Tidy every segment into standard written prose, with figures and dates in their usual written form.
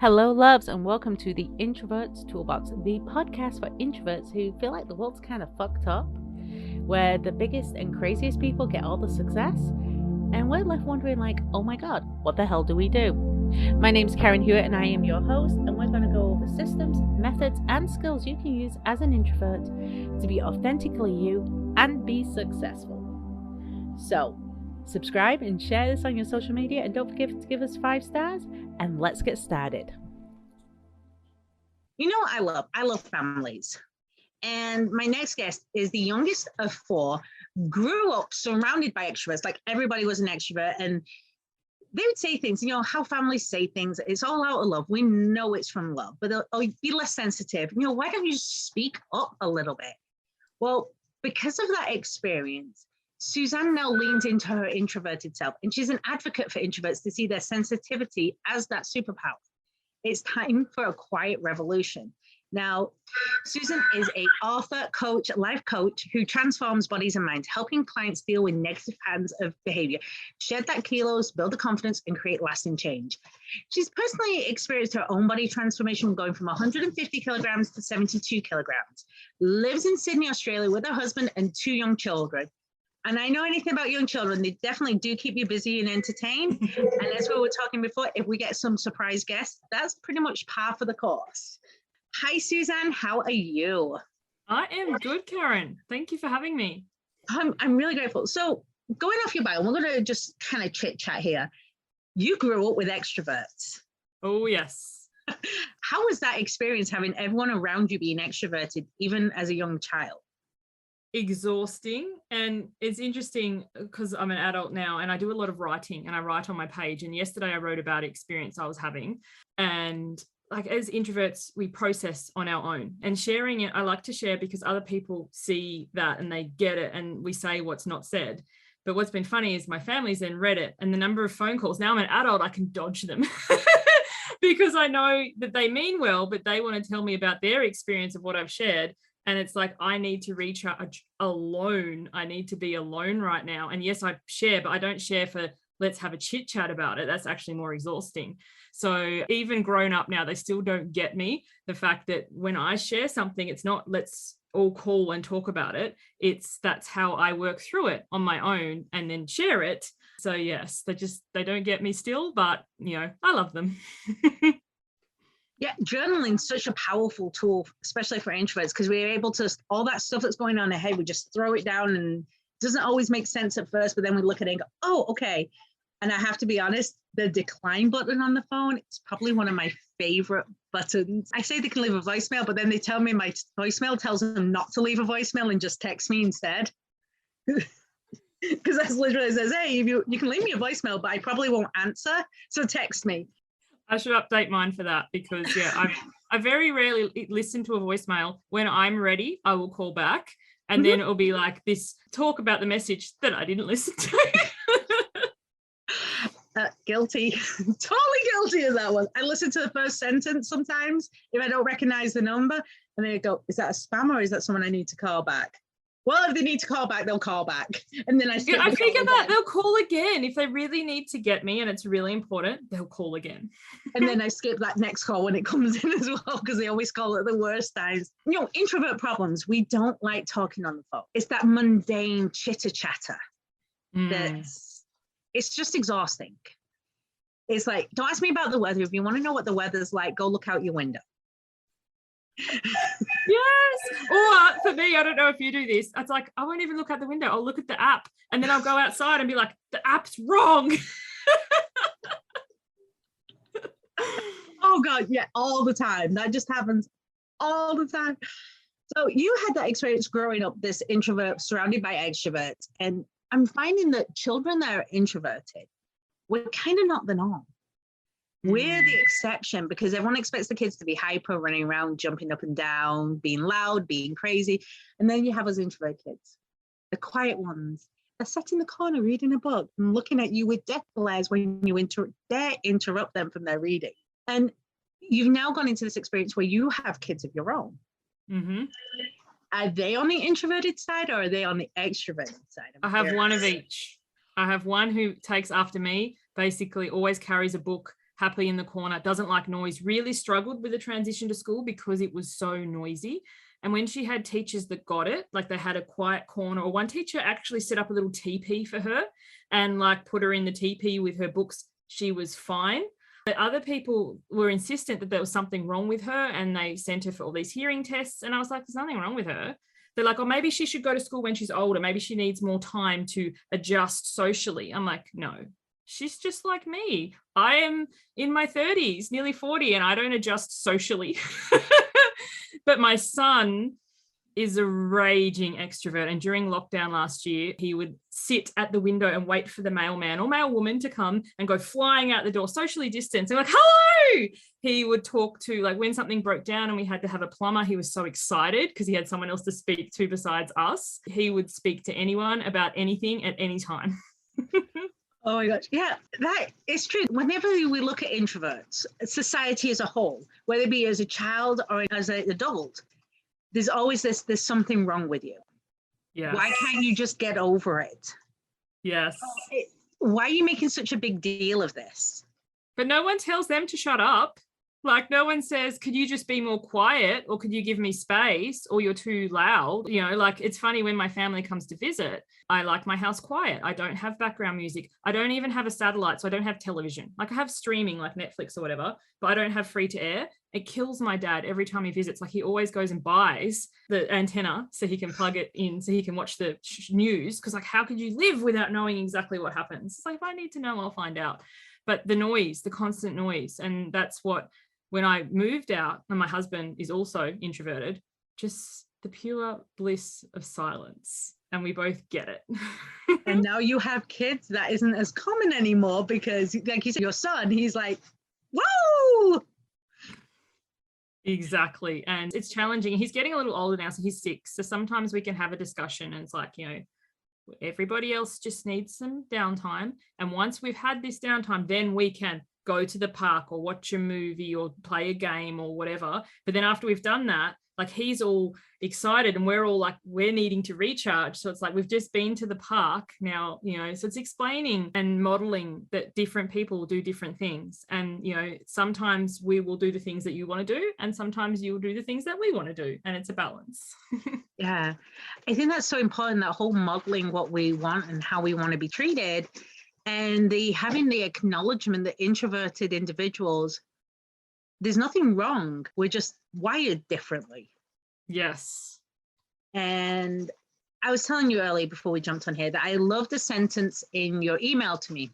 Hello, loves, and welcome to the Introverts Toolbox, the podcast for introverts who feel like the world's kind of fucked up, where the biggest and craziest people get all the success, and we're left wondering like, oh my god, what the hell do we do? My name's Karen Hewitt, and I am your host, and we're going to go over systems, methods, and skills you can use as an introvert to be authentically you and be successful. So, subscribe and share this on your social media, and don't forget to give us 5 stars, and let's get started. You know, I love families. And my next guest is the youngest of 4, grew up surrounded by extroverts, like everybody was an extrovert. And they would say things, you know, how families say things, it's all out of love. We know it's from love, but they'll be less sensitive. You know, why don't you speak up a little bit? Well, because of that experience, Suzanne now leans into her introverted self, and she's an advocate for introverts to see their sensitivity as that superpower. It's time for a quiet revolution. Now, Susan is an author, coach, life coach who transforms bodies and minds, helping clients deal with negative patterns of behavior, shed that kilos, build the confidence, and create lasting change. She's personally experienced her own body transformation, going from 150 kilograms to 72 kilograms, lives in Sydney, Australia with her husband and 2 young children. And I know anything about young children, they definitely do keep you busy and entertained. And as we were talking before, if we get some surprise guests, that's pretty much par for the course. Hi, Suzanne. How are you? I am good, Karen. Thank you for having me. I'm really grateful. So going off your bio, we're going to just kind of chit chat here. You grew up with extroverts. Oh, yes. How was that experience having everyone around you being extroverted, even as a young child? Exhausting. And it's interesting because I'm an adult now and I do a lot of writing and I write on my page. And yesterday I wrote about experience I was having. And like as introverts, we process on our own, and sharing it, I like to share because other people see that and they get it and we say what's not said. But what's been funny is my family's then read it, and the number of phone calls, now I'm an adult, I can dodge them because I know that they mean well, but they want to tell me about their experience of what I've shared. And it's like, I need to recharge alone. I need to be alone right now. And yes, I share, but I don't share for let's have a chit chat about it. That's actually more exhausting. So even grown up now, they still don't get me. The fact that when I share something, it's not let's all call and talk about it. That's how I work through it on my own and then share it. So yes, they don't get me still, but you know, I love them. Yeah, journaling is such a powerful tool, especially for introverts, because we're able to, all that stuff that's going on in the head, we just throw it down, and it doesn't always make sense at first, but then we look at it and go, oh, okay. And I have to be honest, the decline button on the phone is probably one of my favorite buttons. I say they can leave a voicemail, but then they tell me my voicemail tells them not to leave a voicemail and just text me instead. Because that's literally says, hey, you can leave me a voicemail, but I probably won't answer, so text me. I should update mine for that because I very rarely listen to a voicemail. When I'm ready, I will call back, and then it'll be like this talk about the message that I didn't listen to. Guilty, totally guilty of that one. I listen to the first sentence sometimes if I don't recognize the number, and then I go, is that a spam or is that someone I need to call back? Well, if they need to call back, they'll call back. And then I figure that they'll call again. If they really need to get me and it's really important, they'll call again. And then I skip that next call when it comes in as well, because they always call at the worst times. You know, introvert problems, we don't like talking on the phone. It's that mundane chitter chatter. It's just exhausting. It's like, don't ask me about the weather. If you want to know what the weather's like, go look out your window. Yes. Or for me, I don't know if you do this. It's like, I won't even look out the window. I'll look at the app, and then I'll go outside and be like, the app's wrong. Oh God, yeah, all the time. That just happens all the time. So you had that experience growing up, this introvert surrounded by extroverts, and I'm finding that children that are introverted, we're kind of not the norm. We're the exception because everyone expects the kids to be hyper, running around, jumping up and down, being loud, being crazy. And then you have us introvert kids, the quiet ones. They're sat in the corner reading a book and looking at you with death glares when you dare interrupt them from their reading. And you've now gone into this experience where you have kids of your own. Mm-hmm. Are they on the introverted side or are they on the extroverted side? I have one of each. I have one who takes after me, basically always carries a book, happily in the corner, doesn't like noise, really struggled with the transition to school because it was so noisy. And when she had teachers that got it, like they had a quiet corner, or one teacher actually set up a little teepee for her and like put her in the teepee with her books, she was fine. But other people were insistent that there was something wrong with her, and they sent her for all these hearing tests. And I was like, there's nothing wrong with her. They're like, oh, maybe she should go to school when she's older. Maybe she needs more time to adjust socially. I'm like, no, she's just like me. I am in my 30s, nearly 40, and I don't adjust socially. But my son is a raging extrovert. And during lockdown last year, he would sit at the window and wait for the mailman or mailwoman to come and go flying out the door, socially distanced. And like, hello! He would talk to, like, when something broke down and we had to have a plumber, he was so excited because he had someone else to speak to besides us. He would speak to anyone about anything at any time. Oh my gosh. Yeah, that is true. Whenever we look at introverts, society as a whole, whether it be as a child or as an adult, there's always there's something wrong with you. Yes. Why can't you just get over it? Yes. Why are you making such a big deal of this? But no one tells them to shut up. Like, no one says, could you just be more quiet, or could you give me space, or you're too loud? You know, like, it's funny when my family comes to visit, I like my house quiet. I don't have background music. I don't even have a satellite, so I don't have television. Like, I have streaming like Netflix or whatever, but I don't have free to air. It kills my dad every time he visits. Like, he always goes and buys the antenna so he can plug it in so he can watch the news. Because, like, how could you live without knowing exactly what happens? It's like, if I need to know, I'll find out. But the noise, the constant noise, and that's what, when I moved out, and my husband is also introverted, just the pure bliss of silence. And we both get it. And now you have kids, that isn't as common anymore because, like you said, your son, he's like, whoa! Exactly. And it's challenging. He's getting a little older now, so he's 6. So sometimes we can have a discussion and it's like, you know, everybody else just needs some downtime. And once we've had this downtime, then we can go to the park or watch a movie or play a game or whatever. But then after we've done that, like, he's all excited and we're all like, we're needing to recharge. So it's like, we've just been to the park now, you know, so it's explaining and modeling that different people do different things. And, you know, sometimes we will do the things that you want to do, and sometimes you will do the things that we want to do. And it's a balance. Yeah, I think that's so important, that whole modeling what we want and how we want to be treated. And having the acknowledgement that introverted individuals, there's nothing wrong. We're just wired differently. Yes. And I was telling you earlier before we jumped on here that I loved the sentence in your email to me,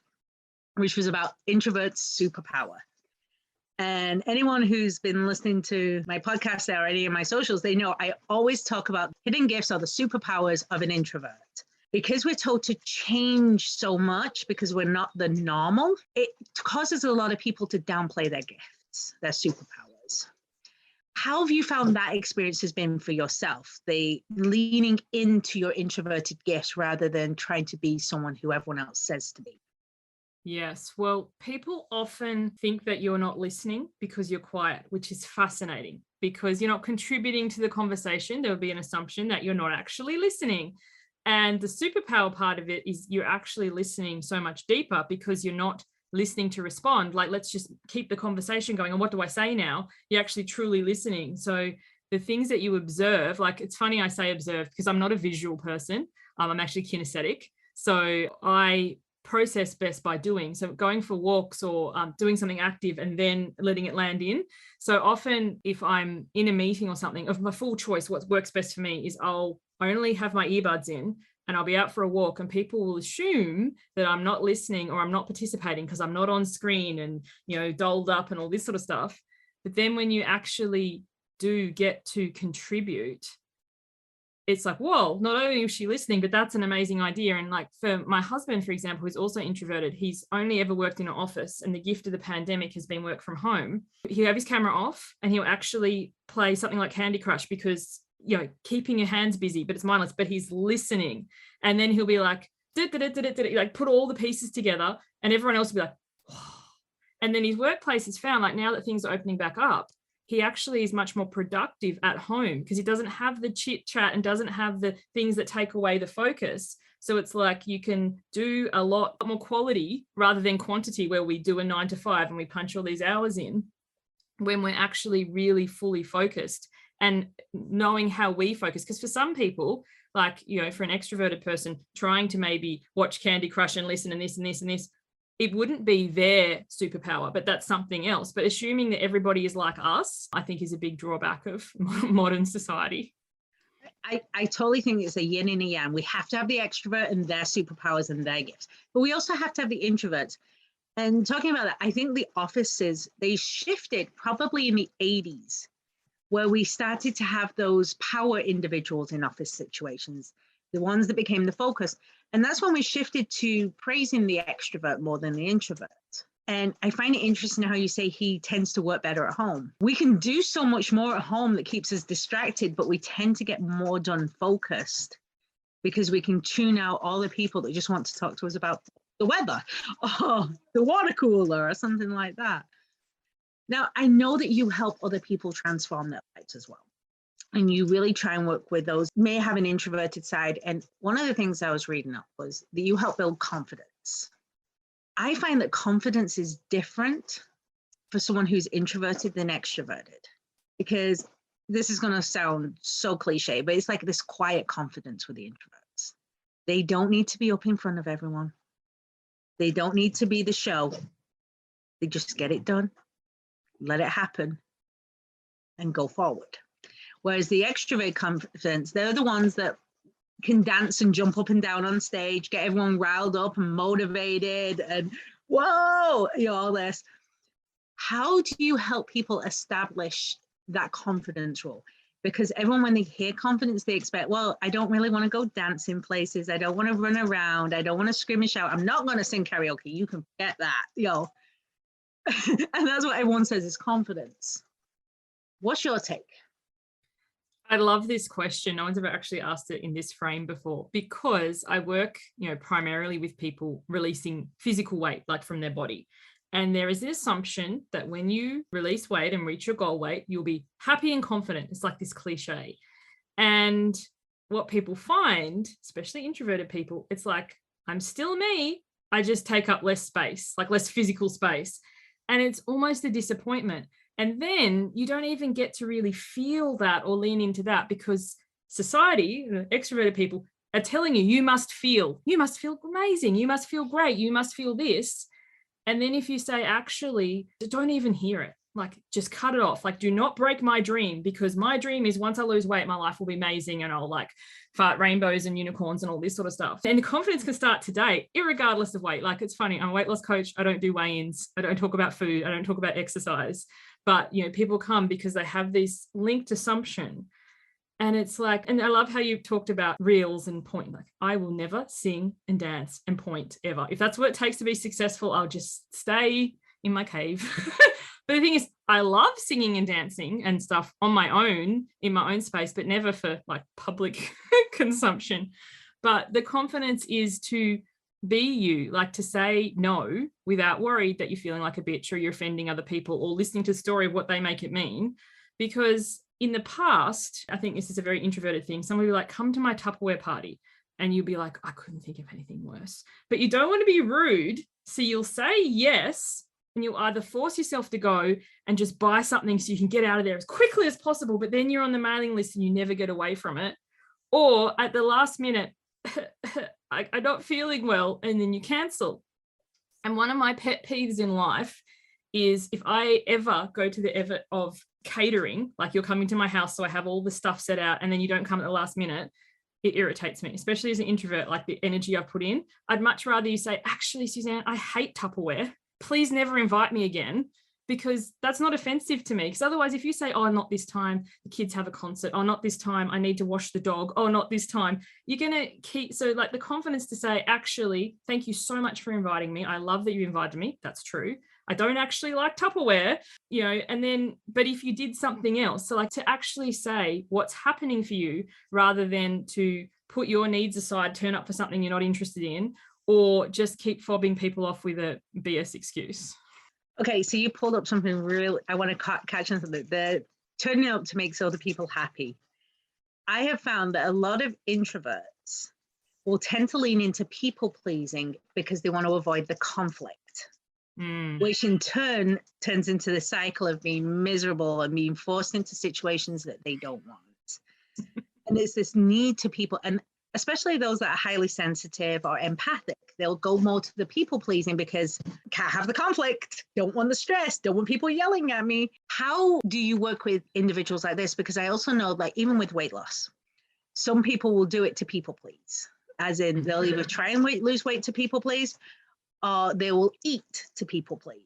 which was about introverts' superpower. And anyone who's been listening to my podcast or any of my socials, they know I always talk about hidden gifts or the superpowers of an introvert. Because we're told to change so much because we're not the normal, it causes a lot of people to downplay their gifts, their superpowers. How have you found that experience has been for yourself, the leaning into your introverted gifts rather than trying to be someone who everyone else says to be? Yes. Well, people often think that you're not listening because you're quiet, which is fascinating because you're not contributing to the conversation. There would be an assumption that you're not actually listening. And the superpower part of it is you're actually listening so much deeper because you're not listening to respond. Like, let's just keep the conversation going. And what do I say now? You're actually truly listening. So the things that you observe, like, it's funny I say observe because I'm not a visual person. I'm actually kinesthetic. So I process best by doing. So going for walks or doing something active and then letting it land in. So often if I'm in a meeting or something, of my full choice, what works best for me is I'll only have my earbuds in and I'll be out for a walk, and people will assume that I'm not listening or I'm not participating because I'm not on screen and, you know, dolled up and all this sort of stuff. But then when you actually do get to contribute, it's like, whoa, not only is she listening, but that's an amazing idea. And like, for my husband, for example, who's also introverted, he's only ever worked in an office, and the gift of the pandemic has been work from home. He'll have his camera off and he'll actually play something like Candy Crush because, you know, keeping your hands busy, but it's mindless, but he's listening. And then he'll be like, like put all the pieces together, and everyone else will be like, oh. And then his workplace has found, like, now that things are opening back up, he actually is much more productive at home because he doesn't have the chit chat and doesn't have the things that take away the focus. So it's like you can do a lot more quality rather than quantity, where we do a 9 to 5 and we punch all these hours in, when we're actually really fully focused and knowing how we focus. Because for some people, like, you know, for an extroverted person trying to maybe watch Candy Crush and listen and this and this and this, it wouldn't be their superpower, but that's something else. But assuming that everybody is like us, I think is a big drawback of modern society. I totally think it's a yin and a yang. We have to have the extrovert and their superpowers and their gifts, but we also have to have the introverts. And talking about that, I think the offices, they shifted probably in the 80s, where we started to have those power individuals in office situations, the ones that became the focus. And that's when we shifted to praising the extrovert more than the introvert. And I find it interesting how you say he tends to work better at home. We can do so much more at home that keeps us distracted, but we tend to get more done focused because we can tune out all the people that just want to talk to us about the weather or the water cooler or something like that. Now, I know that you help other people transform their lives as well. And you really try and work with those who may have an introverted side. And one of the things I was reading up was that you help build confidence. I find that confidence is different for someone who's introverted than extroverted, because this is going to sound so cliche, but it's like this quiet confidence with the introverts. They don't need to be up in front of everyone. They don't need to be the show. They just get it done, let it happen, and go forward. Whereas the extrovert confidence, they're the ones that can dance and jump up and down on stage, get everyone riled up and motivated and whoa, you know, all this. How do you help people establish that confidence role? Because everyone, when they hear confidence, they expect, well, I don't really want to go dancing places. I don't want to run around. I don't want to scream and shout. I'm not going to sing karaoke. You can forget that, you know. And that's what everyone says is confidence. What's your take? I love this question. No one's ever actually asked it in this frame before, because I work, you know, primarily with people releasing physical weight, like from their body. And there is an assumption that when you release weight and reach your goal weight, you'll be happy and confident. It's like this cliche. And what people find, especially introverted people, it's like, I'm still me. I just take up less space, like less physical space. And it's almost a disappointment. And then you don't even get to really feel that or lean into that, because society, extroverted people, are telling you, you must feel amazing, you must feel great, you must feel this. And then if you say, actually, don't even hear it, like just cut it off, like do not break my dream, because my dream is once I lose weight, my life will be amazing and I'll like fart rainbows and unicorns and all this sort of stuff. And the confidence can start today, irregardless of weight. Like, it's funny, I'm a weight loss coach. I don't do weigh-ins. I don't talk about food. I don't talk about exercise. But, you know, people come because they have this linked assumption. And it's like, and I love how you talked about reels and point. Like, I will never sing and dance and point ever. If that's what it takes to be successful, I'll just stay in my cave. But the thing is, I love singing and dancing and stuff on my own, in my own space, but never for like public consumption. But the confidence is to be you, like to say no without worried that you're feeling like a bitch or you're offending other people or listening to the story of what they make it mean. Because in the past, I think this is a very introverted thing. Somebody will be like, come to my Tupperware party. And you'll be like, I couldn't think of anything worse. But you don't want to be rude. So you'll say yes. And you'll either force yourself to go and just buy something so you can get out of there as quickly as possible, but then you're on the mailing list and you never get away from it. Or at the last minute, I'm not feeling well, and then you cancel. And one of my pet peeves in life is if I ever go to the effort of catering, like you're coming to my house, so I have all the stuff set out, and then you don't come at the last minute, it irritates me, especially as an introvert, like the energy I put in. I'd much rather you say, actually, Suzanne, I hate Tupperware. Please never invite me again, because that's not offensive to me. Because otherwise, if you say, oh, not this time, the kids have a concert, oh, not this time, I need to wash the dog, oh, not this time, you're going to keep, so like the confidence to say, actually, thank you so much for inviting me. I love that you invited me. That's true. I don't actually like Tupperware, you know, and then, but if you did something else, so like to actually say what's happening for you rather than to put your needs aside, turn up for something you're not interested in, or just keep fobbing people off with a BS excuse. Okay, so you pulled up something real. I want to catch on something. They're turning up to make other people happy. I have found that a lot of introverts will tend to lean into people pleasing because they want to avoid the conflict, which in turn turns into the cycle of being miserable and being forced into situations that they don't want. And it's this need to people, and especially those that are highly sensitive or empathic, they'll go more to the people pleasing because can't have the conflict, don't want the stress, don't want people yelling at me. How do you work with individuals like this? Because I also know, like, even with weight loss, some people will do it to people please, as in they'll either try and lose weight to people please, or they will eat to people please.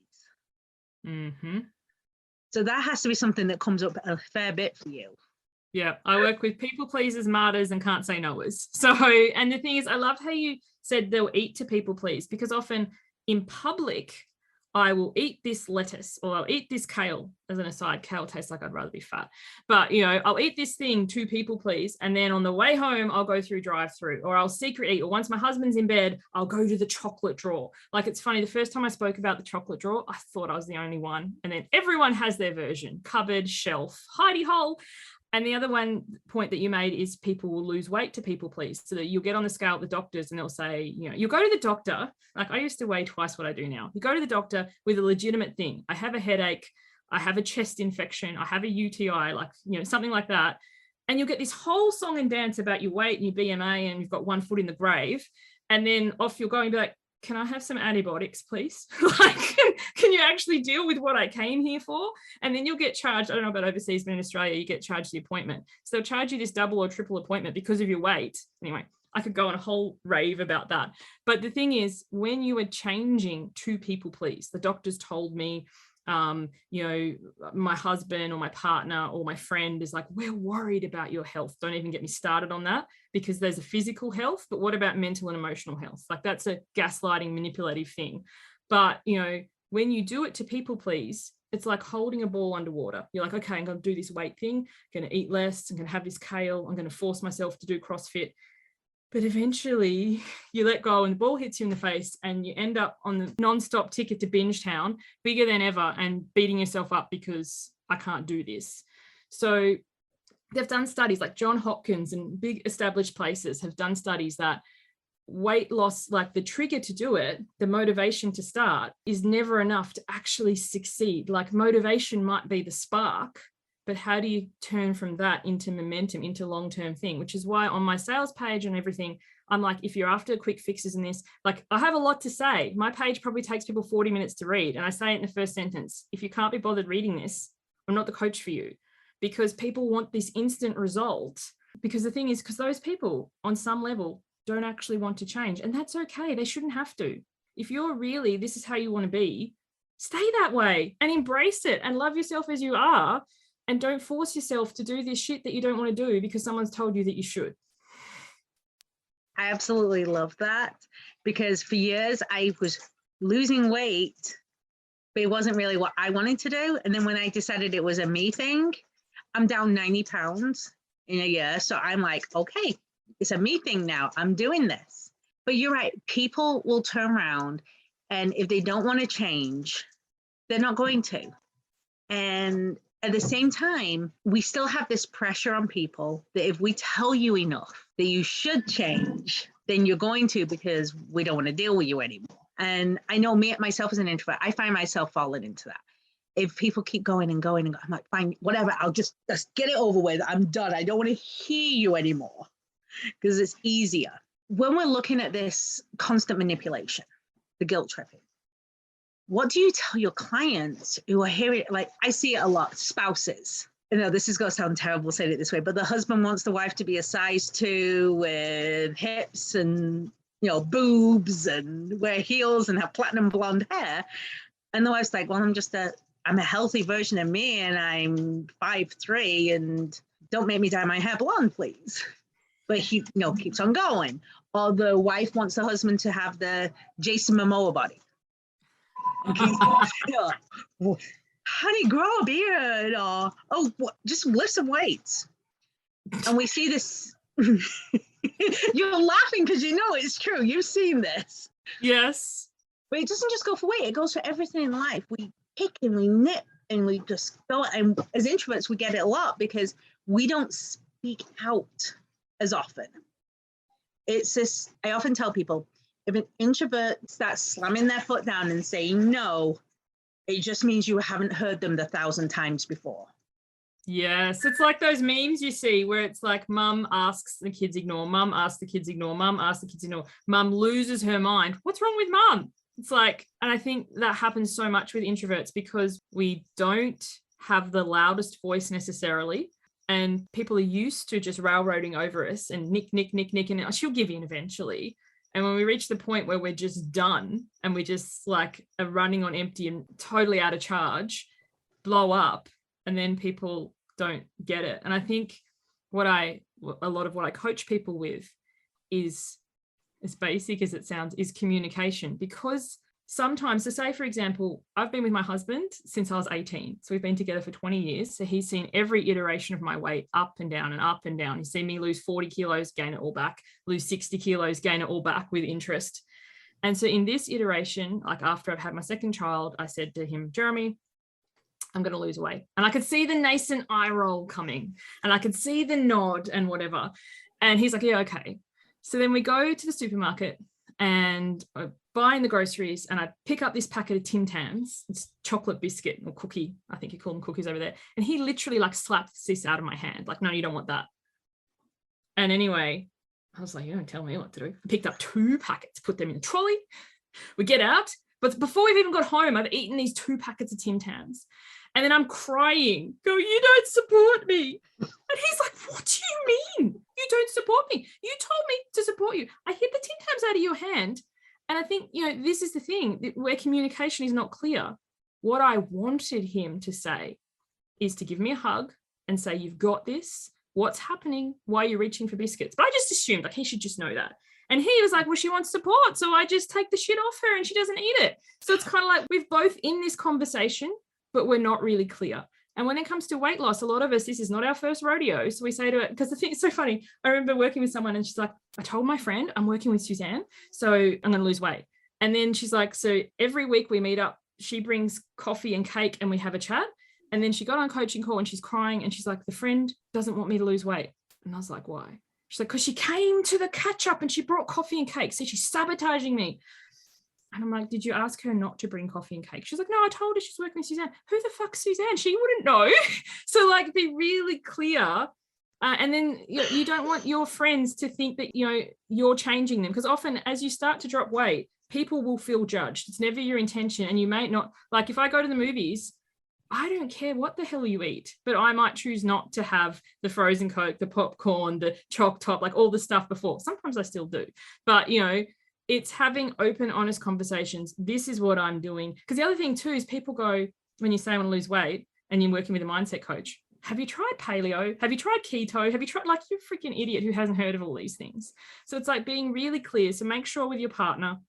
So that has to be something that comes up a fair bit for you. Yeah, I work with people pleasers, martyrs, and can't say noers. So, and the thing is, I love how you said they'll eat to people please, because often in public, I will eat this lettuce or I'll eat this kale. As an aside, kale tastes like I'd rather be fat. But, you know, I'll eat this thing to people please. And then on the way home, I'll go through drive-through, or I'll secret eat. Or once my husband's in bed, I'll go to the chocolate drawer. Like, it's funny, the first time I spoke about the chocolate drawer, I thought I was the only one. And then everyone has their version: cupboard, shelf, hidey hole. And the other one point that you made is people will lose weight to people please. So that you'll get on the scale at the doctors and they'll say, you know, you'll go to the doctor. Like, I used to weigh twice what I do now. You go to the doctor with a legitimate thing. I have a headache. I have a chest infection. I have a UTI, like, you know, something like that. And you'll get this whole song and dance about your weight and your BMI and you've got one foot in the grave. And then off you'll go and be like, can I have some antibiotics, please? Like, can you actually deal with what I came here for? And then you'll get charged. I don't know about overseas, but in Australia, you get charged the appointment. So they'll charge you this double or triple appointment because of your weight. Anyway, I could go on a whole rave about that. But the thing is, when you are changing to people please, the doctors told me, you know, my husband or my partner or my friend is like, we're worried about your health. Don't even get me started on that, because there's a physical health, but what about mental and emotional health? Like, that's a gaslighting, manipulative thing. But, you know, when you do it to people please, it's like holding a ball underwater. You're like, okay, I'm going to do this weight thing. I'm going to eat less. I'm going to have this kale. I'm going to force myself to do CrossFit. But eventually you let go and the ball hits you in the face and you end up on the non-stop ticket to binge town, bigger than ever, and beating yourself up because I can't do this. So they've done studies, like John Hopkins and big established places have done studies that weight loss, like the trigger to do it, the motivation to start, is never enough to actually succeed. Like, motivation might be the spark, but how do you turn from that into momentum, into long-term thing? Which is why on my sales page and everything, I'm like, if you're after quick fixes in this, like, I have a lot to say. My page probably takes people 40 minutes to read. And I say it in the first sentence: if you can't be bothered reading this, I'm not the coach for you. Because people want this instant result. Because the thing is, because those people on some level don't actually want to change. And that's okay. They shouldn't have to. If you're really, this is how you want to be, stay that way and embrace it and love yourself as you are. And don't force yourself to do this shit that you don't want to do because someone's told you that you should. I absolutely love that, because for years I was losing weight, but it wasn't really what I wanted to do. And then when I decided it was a me thing, I'm down 90 pounds in a year. So I'm like, okay, it's a me thing now. I'm doing this. But you're right. People will turn around, and if they don't want to change, they're not going to. And at the same time, we still have this pressure on people that if we tell you enough that you should change, then you're going to, because we don't want to deal with you anymore. And I know me, myself as an introvert, I find myself falling into that. If people keep going and going, and I'm like, fine, whatever, I'll just get it over with. I'm done. I don't want to hear you anymore, because it's easier. When we're looking at this constant manipulation, the guilt tripping, what do you tell your clients who are hearing, like, I see it a lot, spouses. You know, this is going to sound terrible saying it this way, but the husband wants the wife to be a size 2 with hips and, you know, boobs and wear heels and have platinum blonde hair. And the wife's like, well, I'm a healthy version of me, and I'm 5'3", and don't make me dye my hair blonde, please. But he, you know, keeps on going. Or the wife wants the husband to have the Jason Momoa body. Honey, grow a beard, or just lift some weights. And we see this. You're laughing because you know it's true. You've seen this. Yes. But it doesn't just go for weight. It goes for everything in life. We pick and we nip and we just go. And as introverts, we get it a lot because we don't speak out as often. it's this, I often tell people, if an introvert starts slamming their foot down and saying no, it just means you haven't heard them 1,000 times before. Yes, it's like those memes you see where it's like mum asks, the kids ignore, mum asks, the kids ignore, mum asks, the kids ignore, mum loses her mind. What's wrong with mum? It's like, and I think that happens so much with introverts because we don't have the loudest voice necessarily. And people are used to just railroading over us and nick, and she'll give in eventually. And when we reach the point where we're just done and we just like are running on empty and totally out of charge, blow up, and then people don't get it. And I think a lot of what I coach people with is, as basic as it sounds, is communication. Because sometimes, so say, for example, I've been with my husband since I was 18. So we've been together for 20 years. So he's seen every iteration of my weight up and down and up and down. He's seen me lose 40 kilos, gain it all back, lose 60 kilos, gain it all back with interest. And so in this iteration, like after I've had my second child, I said to him, Jeremy, I'm going to lose weight. And I could see the nascent eye roll coming and I could see the nod and whatever. And he's like, yeah, okay. So then we go to the supermarket and I buy in the groceries and I pick up this packet of Tim Tams. It's chocolate biscuit or cookie. I think you call them cookies over there. And he literally like slaps this out of my hand. Like, no, you don't want that. And anyway, I was like, you don't tell me what to do. I picked up 2 packets, put them in the trolley. We get out. But before we've even got home, I've eaten these 2 packets of Tim Tams. And then I'm crying, go, you don't support me. And he's like, what do you mean? You don't support me. You told me to support you. I hit the Tim Tams out of your hand. And I think, this is the thing where communication is not clear. What I wanted him to say is to give me a hug and say, you've got this. What's happening? Why are you reaching for biscuits? But I just assumed like he should just know that. And he was like, well, she wants support. So I just take the shit off her and she doesn't eat it. So it's kind of like we've both in this conversation, but we're not really clear. And when it comes to weight loss, a lot of us, this is not our first rodeo. So we say to it, because the thing is so funny. I remember working with someone and she's like, I told my friend I'm working with Suzanne, so I'm going to lose weight. And then she's like, so every week we meet up, she brings coffee and cake and we have a chat. And then she got on coaching call and she's crying and she's like, the friend doesn't want me to lose weight. And I was like, why? She's like, because she came to the catch up and she brought coffee and cake. So she's sabotaging me. And I'm like, did you ask her not to bring coffee and cake? She's like, no, I told her she's working with Suzanne. Who the fuck's Suzanne? She wouldn't know. So like, be really clear. And then you don't want your friends to think that, you're changing them. Because often as you start to drop weight, people will feel judged. It's never your intention. And you may not, like if I go to the movies, I don't care what the hell you eat, but I might choose not to have the frozen Coke, the popcorn, the chalk top, like all the stuff before. Sometimes I still do. But, it's having open, honest conversations. This is what I'm doing. Because the other thing too is people go, when you say I want to lose weight and you're working with a mindset coach, have you tried paleo? Have you tried keto? Have you tried, like, you're a freaking idiot who hasn't heard of all these things. So it's like being really clear. So make sure with your partner,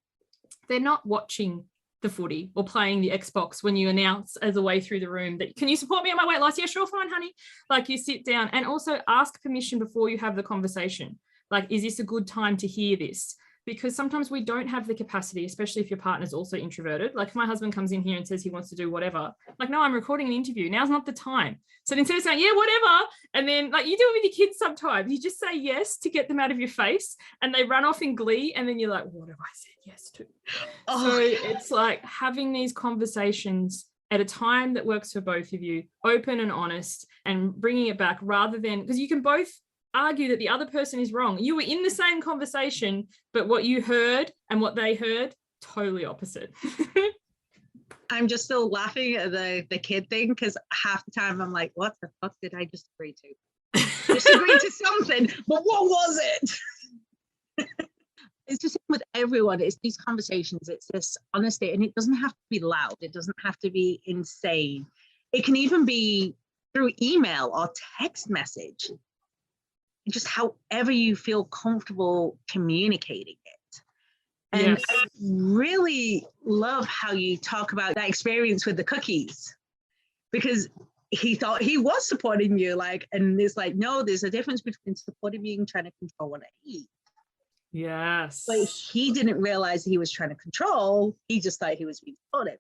they're not watching the footy or playing the Xbox when you announce as a way through the room that, can you support me on my weight loss? Yeah, sure, fine, honey. Like you sit down and also ask permission before you have the conversation. Like, is this a good time to hear this? Because sometimes we don't have the capacity, especially if your partner's also introverted. Like if my husband comes in here and says he wants to do whatever, like, no, I'm recording an interview. Now's not the time. So instead of saying, yeah, whatever, and then like you do it with your kids sometimes, you just say yes to get them out of your face and they run off in glee. And then you're like, what have I said yes to? So it's like having these conversations at a time that works for both of you, open and honest, and bringing it back rather than, because you can both argue that the other person is wrong. You were in the same conversation, but what you heard and what they heard, totally opposite. I'm just still laughing at the kid thing because half the time I'm like, what the fuck did I just agree to? Just agree to something, but what was it? It's just with everyone, it's these conversations, it's this honesty, and it doesn't have to be loud. It doesn't have to be insane. It can even be through email or text message. Just however you feel comfortable communicating it. And yes. I really love how you talk about that experience with the cookies, because he thought he was supporting you, like, and it's like, no, there's a difference between supporting me and trying to control what I eat. Yes. But he didn't realize he was trying to control. He just thought he was being supportive.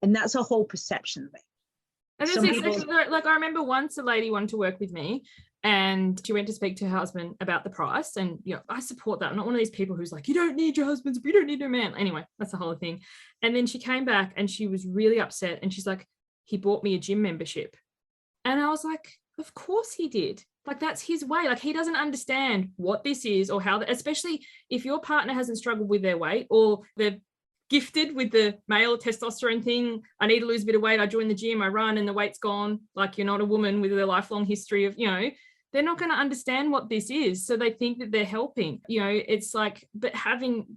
And that's a whole perception thing. And it's like I remember once a lady wanted to work with me And she went to speak to her husband about the price. And, you know, I support that. I'm not one of these people who's like, you don't need your husband, you don't need a man. Anyway, that's the whole thing. And then she came back and she was really upset. And she's like, he bought me a gym membership. And I was like, of course he did. Like, that's his way. Like, he doesn't understand what this is or how, especially if your partner hasn't struggled with their weight or they're gifted with the male testosterone thing. I need to lose a bit of weight. I join the gym, I run, and the weight's gone. Like, you're not a woman with a lifelong history of, you know, they're not going to understand what this is. So they think that they're helping, you know, it's like, but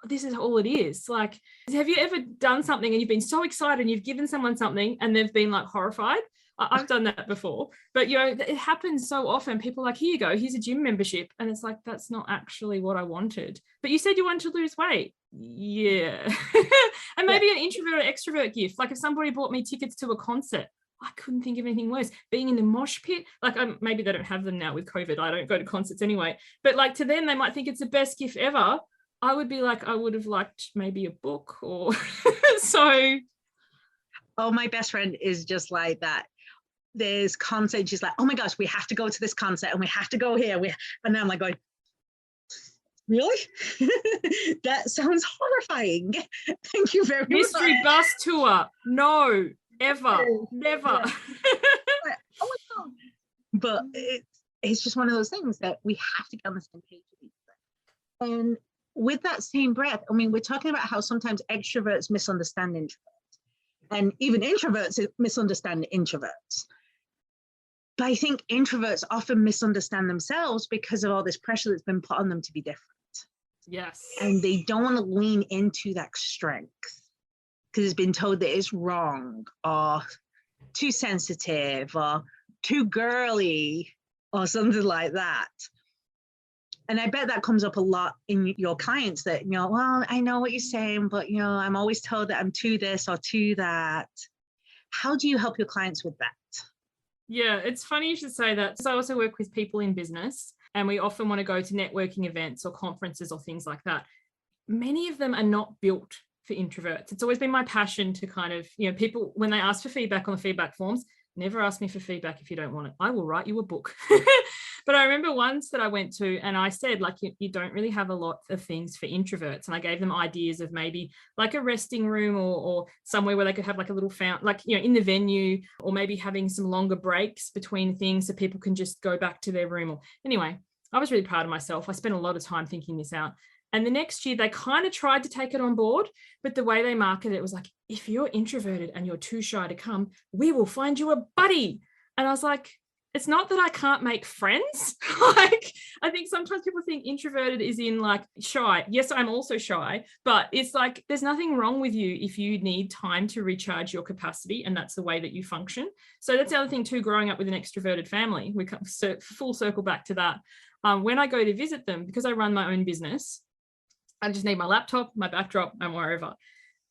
this is all it is. Like, have you ever done something and you've been so excited and you've given someone something and they've been like horrified? I've done that before, but you know, it happens so often. People are like, here you go, here's a gym membership. And it's like, that's not actually what I wanted. But you said you wanted to lose weight. Yeah. And maybe an introvert or extrovert gift. Like if somebody bought me tickets to a concert, I couldn't think of anything worse. Being in the mosh pit, like maybe they don't have them now with COVID. I don't go to concerts anyway. But like to them, they might think it's the best gift ever. I would be like, I would have liked maybe a book or so. Oh, my best friend is just like that. There's concert. She's like, oh my gosh, we have to go to this concert and we have to go here. And then I'm like going, really? That sounds horrifying. Thank you very much. Mystery bus tour. No. Ever, never. Yeah. Oh my God. But it's just one of those things that we have to get on the same page with each other. And with that same breath, I mean, we're talking about how sometimes extroverts misunderstand introverts, and even introverts misunderstand introverts. But I think introverts often misunderstand themselves because of all this pressure that's been put on them to be different. Yes. And they don't want to lean into that strength, because it's been told that it's wrong or too sensitive or too girly or something like that. And I bet that comes up a lot in your clients that, you know, well, I know what you're saying, but, you know, I'm always told that I'm too this or too that. How do you help your clients with that? Yeah, it's funny you should say that. So I also work with people in business, and we often want to go to networking events or conferences or things like that. Many of them are not built for introverts. It's always been my passion to kind of, you know, people, when they ask for feedback on the feedback forms, never ask me for feedback if you don't want it. I will write you a book. But I remember once that I went to, and I said, like, you don't really have a lot of things for introverts. And I gave them ideas of maybe like a resting room or somewhere where they could have like a little fountain, like, you know, in the venue, or maybe having some longer breaks between things so people can just go back to their room. Or anyway, I was really proud of myself. I spent a lot of time thinking this out. And the next year, they kind of tried to take it on board, but the way they marketed it was like, if you're introverted and you're too shy to come, we will find you a buddy. And I was like, it's not that I can't make friends. Like, I think sometimes people think introverted is in like shy. Yes, I'm also shy, but it's like, there's nothing wrong with you if you need time to recharge your capacity, and that's the way that you function. So that's the other thing too, growing up with an extroverted family, we come full circle back to that. When I go to visit them, because I run my own business, I just need my laptop, my backdrop, and wherever.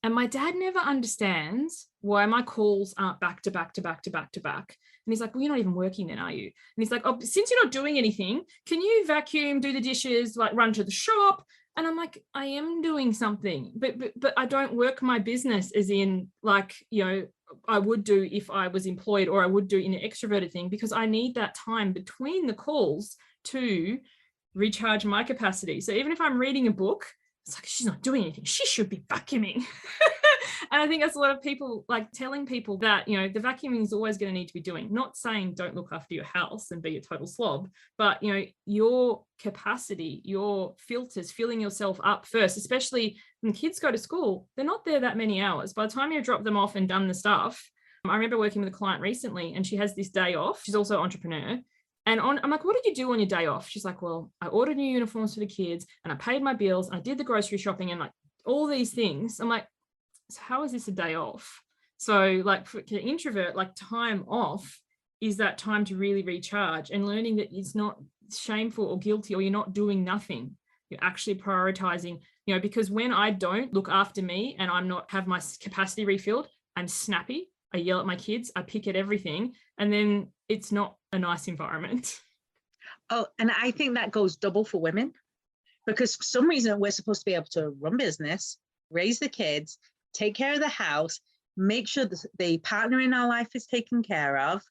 And my dad never understands why my calls aren't back to back to back to back to back. And he's like, well, you're not even working then, are you? And he's like, oh, since you're not doing anything, can you vacuum, do the dishes, like run to the shop? And I'm like, I am doing something, but I don't work my business as in like, you know, I would do if I was employed, or I would do in an extroverted thing, because I need that time between the calls to recharge my capacity. So even if I'm reading a book, it's like, she's not doing anything, she should be vacuuming. And I think that's a lot of people, like telling people that, you know, the vacuuming is always going to need to be doing, not saying don't look after your house and be a total slob, but, you know, your capacity, your filters, filling yourself up first, especially when kids go to school, they're not there that many hours. By the time you drop them off and done the stuff, I remember working with a client recently, and she has this day off. She's also an entrepreneur. And I'm like, what did you do on your day off? She's like, well, I ordered new uniforms for the kids, and I paid my bills, and I did the grocery shopping, and like all these things. I'm like, so how is this a day off? So like for the introvert, like time off is that time to really recharge, and learning that it's not shameful or guilty, or you're not doing nothing. You're actually prioritizing, you know, because when I don't look after me and I'm not have my capacity refilled, I'm snappy. I yell at my kids, I pick at everything, and then it's not a nice environment. Oh, and I think that goes double for women, because for some reason we're supposed to be able to run business, raise the kids, take care of the house, make sure the partner in our life is taken care of,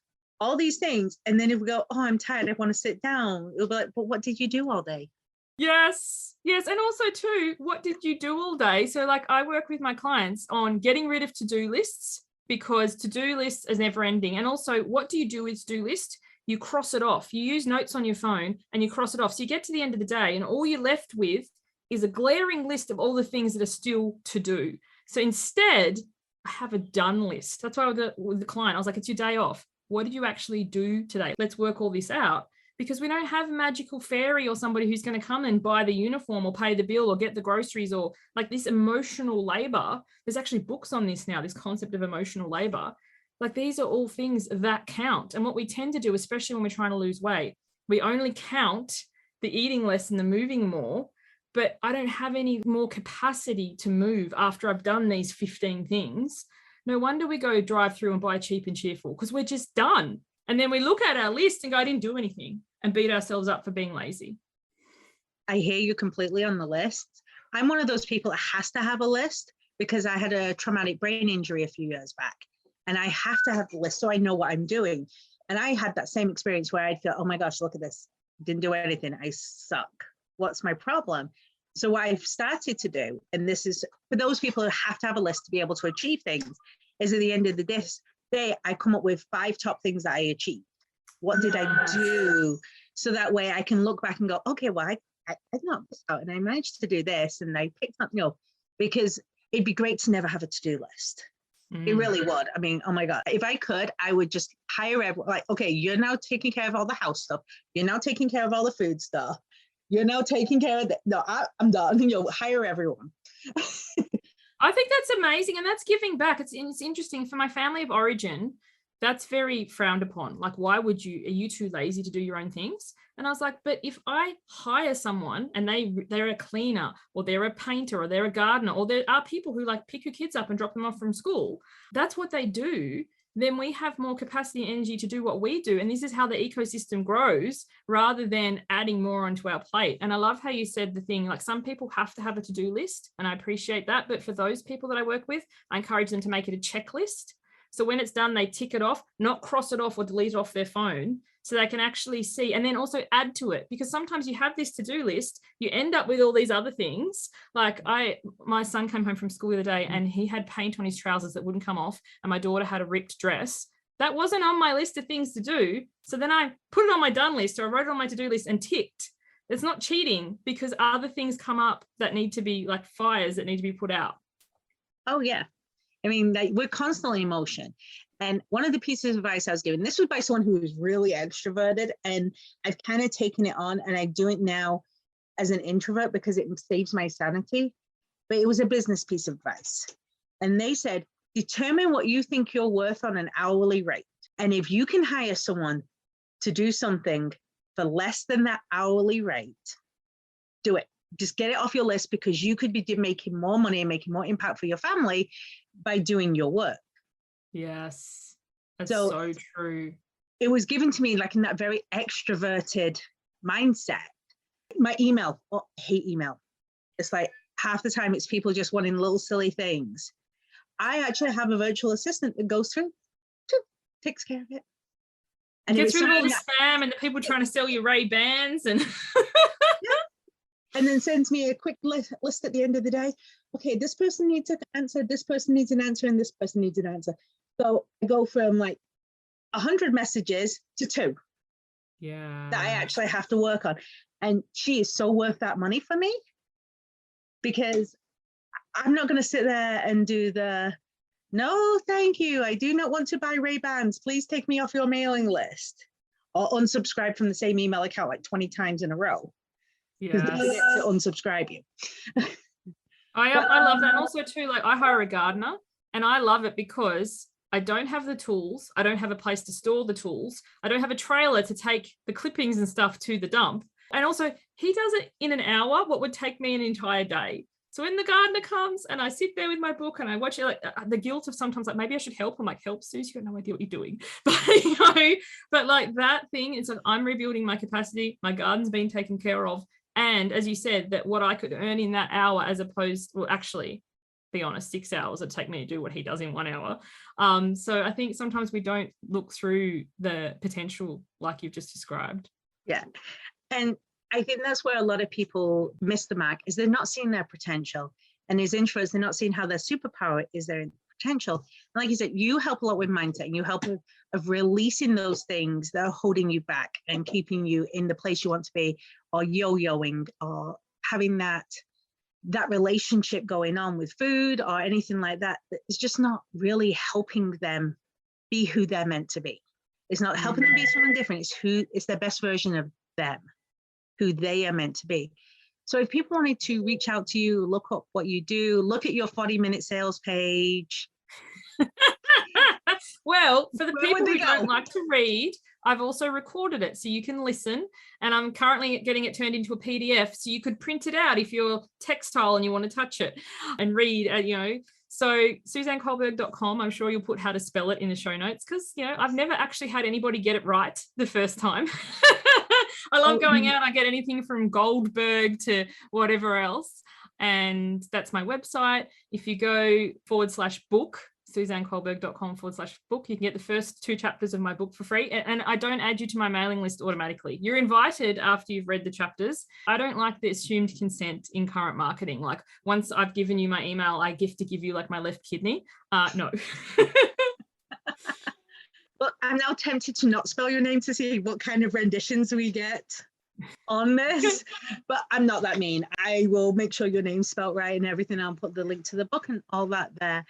all these things. And then if we go, oh, I'm tired, I want to sit down, it'll be like, but what did you do all day? Yes. And also too, what did you do all day? So like I work with my clients on getting rid of to-do lists, because to-do lists is never ending. And also, what do you do with to-do list? You cross it off. You use notes on your phone and you cross it off. So you get to the end of the day and all you're left with is a glaring list of all the things that are still to do. So instead, I have a done list. That's why with the client, I was like, it's your day off. What did you actually do today? Let's work all this out. Because we don't have a magical fairy or somebody who's going to come and buy the uniform or pay the bill or get the groceries, or like this emotional labor. There's actually books on this now, this concept of emotional labor. Like these are all things that count. And what we tend to do, especially when we're trying to lose weight, we only count the eating less and the moving more, but I don't have any more capacity to move after I've done these 15 things. No wonder we go drive through and buy cheap and cheerful, because we're just done. And then we look at our list and go, I didn't do anything, and beat ourselves up for being lazy. I hear you completely on the list. I'm one of those people that has to have a list because I had a traumatic brain injury a few years back, and I have to have the list so I know what I'm doing. And I had that same experience where I'd feel, oh my gosh, look at this. Didn't do anything. I suck. What's my problem? So what I've started to do, and this is for those people who have to have a list to be able to achieve things, is at the end of the day, I come up with 5 top things that I achieved. What did I do? So that way I can look back and go, okay, well, I knocked this out and I managed to do this and I picked up, because it'd be great to never have a to-do list. It really would. I mean, oh my God, if I could, I would just hire everyone. Like, okay, you're now taking care of all the house stuff. You're now taking care of all the food stuff. You're now taking care of no, I'm done. Hire everyone. I think that's amazing. And that's giving back. It's interesting for my family of origin. That's very frowned upon. Like, why would you, are you too lazy to do your own things? And I was like, but if I hire someone and they're a cleaner or they're a painter or they're a gardener, or there are people who like pick your kids up and drop them off from school, that's what they do, then we have more capacity and energy to do what we do. And this is how the ecosystem grows rather than adding more onto our plate. And I love how you said the thing, like some people have to have a to-do list, and I appreciate that. But for those people that I work with, I encourage them to make it a checklist. So when it's done, they tick it off, not cross it off or delete it off their phone, so they can actually see, and then also add to it. Because sometimes you have this to-do list, you end up with all these other things. Like my son came home from school the other day and he had paint on his trousers that wouldn't come off, and my daughter had a ripped dress. That wasn't on my list of things to do. So then I put it on my done list, or I wrote it on my to-do list and ticked. It's not cheating, because other things come up that need to be like fires that need to be put out. Oh, yeah. I mean, we're constantly in motion. And one of the pieces of advice I was given, this was by someone who was really extroverted, and I've kind of taken it on and I do it now as an introvert because it saves my sanity. But it was a business piece of advice. And they said, determine what you think you're worth on an hourly rate. And if you can hire someone to do something for less than that hourly rate, do it. Just get it off your list, because you could be making more money and making more impact for your family by doing your work. Yes, that's so true. It was given to me like in that very extroverted mindset. My email, I hate email. It's like half the time it's people just wanting little silly things. I actually have a virtual assistant that goes through, takes care of it. And gets rid of all the spam and the people trying to sell you Ray-Bans and and then sends me a quick list at the end of the day. Okay, this person needs an answer, this person needs an answer, and this person needs an answer. So I go from like 100 messages to 2 that I actually have to work on. And she is so worth that money for me, because I'm not going to sit there and do no, thank you, I do not want to buy Ray-Bans. Please take me off your mailing list. Or unsubscribe from the same email account like 20 times in a row. Because they get to unsubscribe you. I love that. And also too, like I hire a gardener, and I love it because I don't have the tools. I don't have a place to store the tools. I don't have a trailer to take the clippings and stuff to the dump. And also he does it in an hour, what would take me an entire day. So when the gardener comes and I sit there with my book and I watch it, like the guilt of sometimes like, maybe I should help. I'm like, help, Suze, you got no idea what you're doing. But, but like that thing, it's like, I'm rebuilding my capacity. My garden's being taken care of. And as you said, that what I could earn in that hour, as opposed, well, actually, be honest, 6 hours it'd take me to do what he does in 1 hour. So I think sometimes we don't look through the potential like you've just described. Yeah. And I think that's where a lot of people miss the mark, is they're not seeing their potential. And as introverts, they're not seeing how their superpower is their potential. And like you said, you help a lot with mindset, and you help with of releasing those things that are holding you back and keeping you in the place you want to be, or yo-yoing, or having that relationship going on with food or anything like that. It's just not really helping them be who they're meant to be. It's not helping them be someone different. It's their best version of them, who they are meant to be. So if people wanted to reach out to you, look up what you do, look at your 40-minute sales page. Well, for the people who go? don't like to read, I've also recorded it so you can listen, and I'm currently getting it turned into a PDF so you could print it out if you're textile and you want to touch it and read, So SuzanneColbert.com, I'm sure you'll put how to spell it in the show notes, because, I've never actually had anybody get it right the first time. I love going out. I get anything from Goldberg to whatever else. And that's my website. If you go /book, SuzanneColbert.com/book, you can get the first 2 chapters of my book for free. And I don't add you to my mailing list automatically. You're invited after you've read the chapters. I don't like the assumed consent in current marketing. Like, once I've given you my email, I gift to give you like my left kidney. No. Well, I'm now tempted to not spell your name to see what kind of renditions we get on this, but I'm not that mean. I will make sure your name's spelled right and everything. I'll put the link to the book and all that there.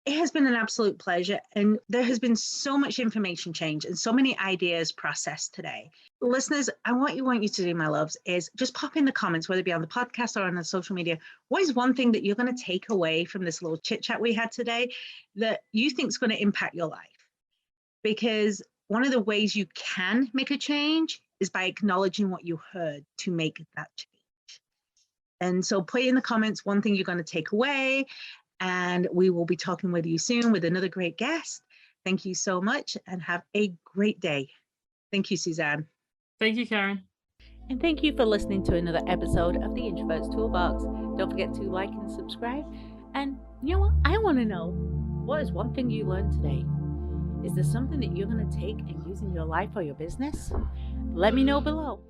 It has been an absolute pleasure, and there has been so much information change and so many ideas processed today. Listeners, what you to do, my loves, is just pop in the comments, whether it be on the podcast or on the social media. What is one thing that you're going to take away from this little chit chat we had today that you think is going to impact your life? Because one of the ways you can make a change is by acknowledging what you heard to make that change. And so put in the comments one thing you're going to take away, and we will be talking with you soon with another great guest. Thank you so much, and have a great day. Thank you, Suzanne. Thank you, Karen. And thank you for listening to another episode of the Introverts Toolbox. Don't forget to like and subscribe. And you know what? I want to know, what is one thing you learned today? Is there something that you're going to take and use in your life or your business? Let me know below.